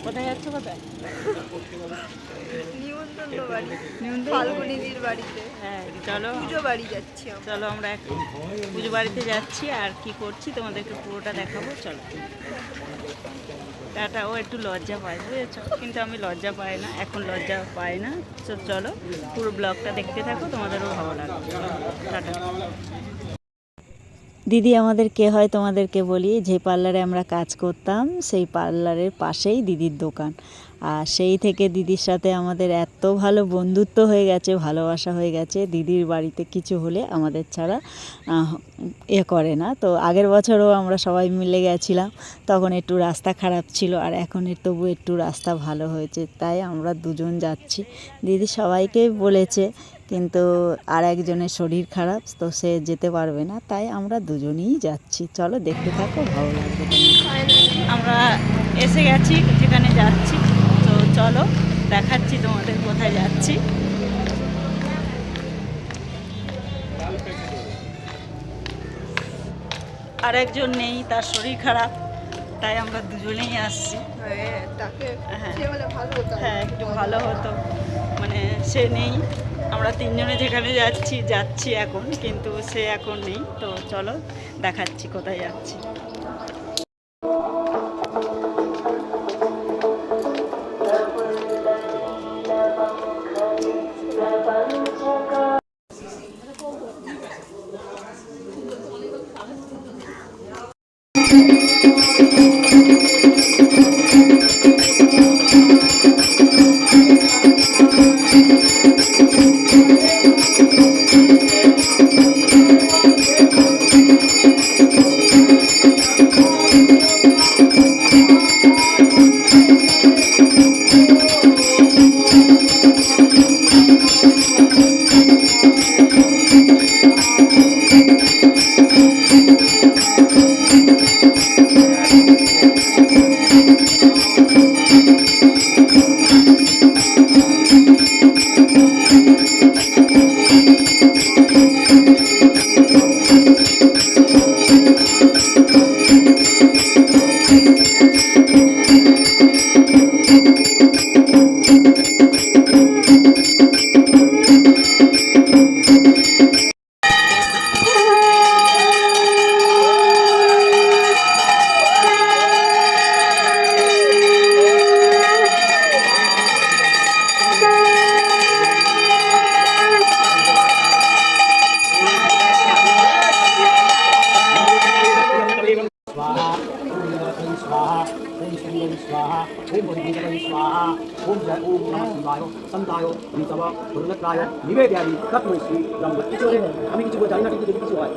কোথায় যাচ্ছ? কোথায়? ফাল্গুনিদির বাড়িতে। হ্যাঁ চলো, পুজো বাড়ি যাচ্ছি। চলো আমরা এখন পুজো বাড়িতে যাচ্ছি। আর কি করছি তোমাদেরকে পুরোটা দেখাবো। চলো টাটা। ও একটু লজ্জা পায় বুঝেছ, কিন্তু আমি লজ্জা পাই না, এখন লজ্জা পাই না। চলো পুরো ব্লগটা দেখতে থাকো, তোমাদেরও ভালো লাগবে। টাটা। দিদি আমাদের কে হয় তোমাদেরকে বলি, যে পার্লারে আমরা কাজ করতাম সেই পার্লারের পাশেই দিদির দোকান। আর সেই থেকে দিদির সাথে আমাদের এত ভালো বন্ধুত্ব হয়ে গেছে, ভালোবাসা হয়ে গেছে। দিদির বাড়িতে কিছু হলে আমাদের ছাড়া করে না। তো আগের বছরও আমরা সবাই মিলে গেছিলাম, তখন একটু রাস্তা খারাপ ছিল, আর এখন তবু একটু রাস্তা ভালো হয়েছে, তাই আমরা দুজন যাচ্ছি। দিদি সবাইকে বলেছে, কিন্তু আর একজনের শরীর খারাপ, তো সে যেতে পারবে না, তাই আমরা দুজনেই যাচ্ছি। চলো দেখতে থাকো, ভালো লাগবে। আমরা এসে গেছি যেখানে যাচ্ছি, তো চলো দেখাচ্ছি তোমাদের কোথায় যাচ্ছি। আর একজন নেই, তার শরীর খারাপ, তাই আমরা দুজনেই আসছি। হ্যাঁ একটু ভালো হতো, মানে সে নেই। আমরা তিনজনে যেখানে যাচ্ছি এখন, কিন্তু সে এখন নেই। তো চলো দেখাচ্ছি কোথায় যাচ্ছি। संतायो निसव पुरुषत्राय निवेदयामि तत्मै श्री ब्रह्म इतोरे আমি কিছু জানি না, কিন্তু যদি কিছু হয়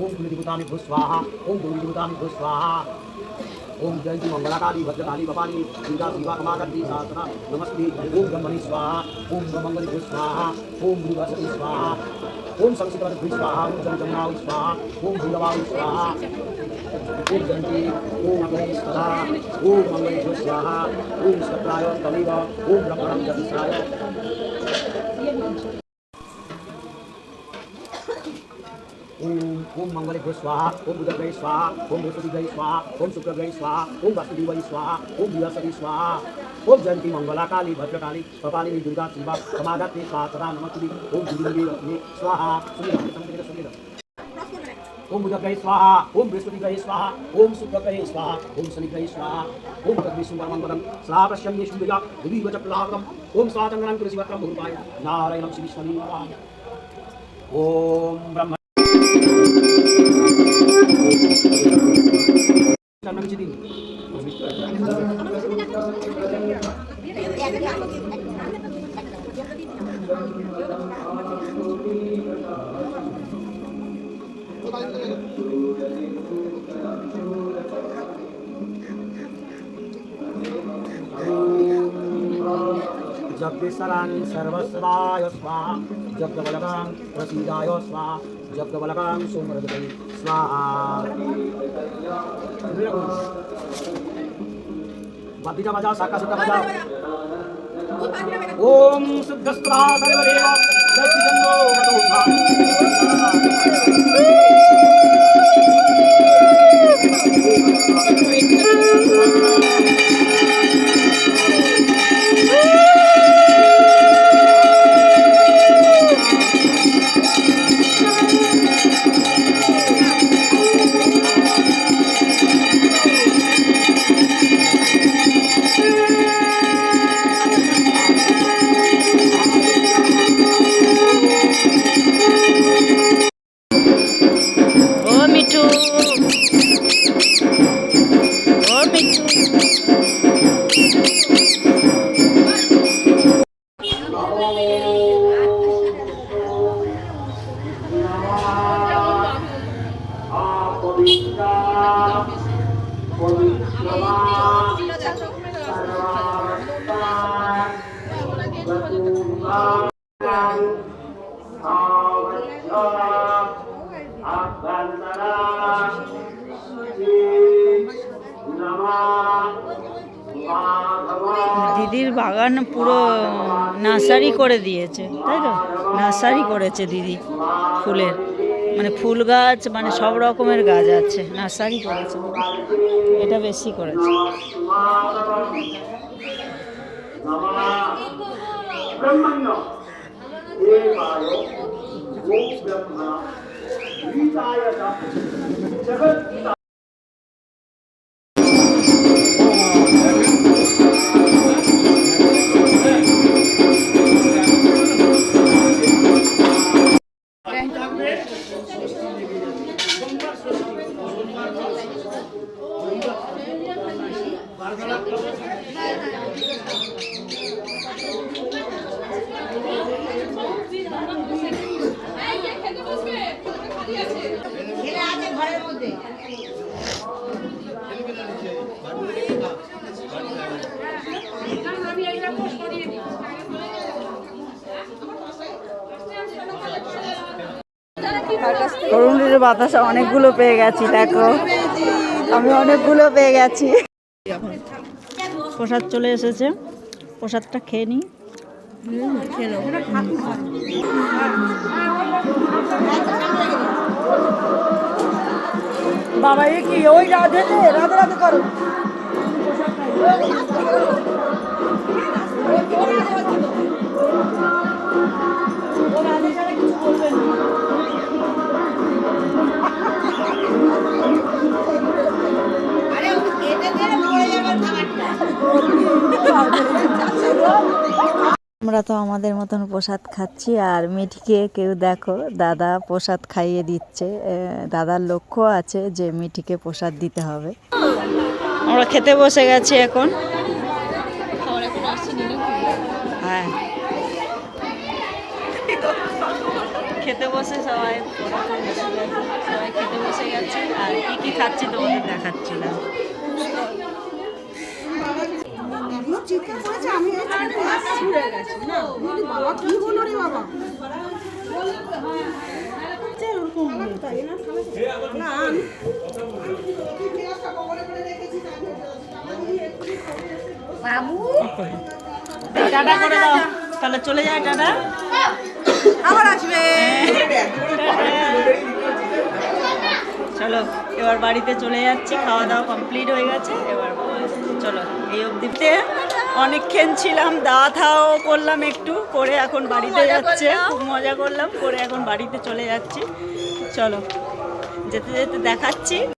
ओम गुरुदेवतामि भूः स्वाहा ओम गुरुदेवतामि भूः स्वाहा ओम जयंती मंगलाकाली भद्रकाली भवानी दुर्गा शिवा कमागति सहस्रा नमस्ते ओम ब्रह्मणि स्वाहा ओम ब्रह्मंगलि भूः स्वाहा ओम गुरुवसति स्वाहा ओम संस्कृत भूः स्वाहा ओम जमजमावि स्वाहा ओम भूलवावि स्वाहा ओम जयंती ओम अग्नि सदा ओम मंगलि भूः स्वाहा ओम सत्राय तमेव ओम ब्रह्मणं जतिसाय ओम मंगले भूः स्वाहा ओम बुधग्रहे स्वाहा ओम बृहस्पतिग्रहे स्वाहा ओम शुक्रग्रहे स्वाहा ओम वासुदेवाय स्वाहा ओम बृहस्पति स्वाहा ओम जयंती मंगलाकाली भद्रकाली कपालिनी दुर्गा शिवा कमागति स्वाहा सदा नमस्ते ओम गुरुदेवी स्वाहा ओम बुधग्रहे स्वाहा ओम बृहस्पतिग्रहे स्वाहा ओम शुक्रग्रहे स्वाहा ओम शनिग्रहे स्वाहा ओम तद्विष्णुमंगलम श्लाघ्यं येषुया दिवीवचक्लाकम् ओम स्वाचंद्रं तुलसीवत्रं भूपाय नारायणं श्रीविष्णुं ओम ब्रह्म जग्विसरान् सर्वस्वाय स्वाहा जग्गवलकां प्रसीदाय स्वाहा जग्गवलकां सोमरजते स्वाहा बद्धिका बजाओ शाखा सुखा बजाओ ओम शुद्धस्त्रा सर्वदेव दर्शिजन्नो मतोधा দিদির বাগান পুরো নার্সারি করে দিয়েছে, তাই তো? নার্সারি করেছে দিদি ফুলের, মানে ফুল গাছ, মানে সব রকমের গাছ আছে, নার্সারি করেছে দিদি। এটা বেশি করেছে। করুণের বাতাসা অনেকগুলো পেয়ে গেছি, দেখো আমি অনেকগুলো পেয়ে গেছি। প্রসাদ চলে এসেছে, প্রসাদটা খেয়ে নিই। বাবা এ কি ওই রাধে রাধে রাধে করো। আমরা তো আমাদের মতন প্রসাদ খাচ্ছি, আর মিঠিকে কেউ দেখো দাদা প্রসাদ খাইয়ে দিচ্ছে। দাদার লক্ষ্য আছে যে মিঠিকে প্রসাদ দিতে হবে। আমরা খেতে বসে গেছি এখন। হ্যাঁ, খেতে বসে সবাই খেতে বসে গেছে, আর কি কি খাচ্ছি তোমাদের দেখাচ্ছিলাম। টাটা করে দাও, তাহলে চলে যায়। টাটা, আবার আসবে। চলো এবার বাড়িতে চলে যাচ্ছি, খাওয়া দাওয়া কমপ্লিট হয়ে গেছে। এবার চলো, এই অবধিতে অনেকক্ষণ ছিলাম, দাওয়া থাও করলাম একটু করে, এখন বাড়িতে যাচ্ছে। খুব মজা করলাম করে, এখন বাড়িতে চলে যাচ্ছি। চলো যেতে যেতে দেখাচ্ছি।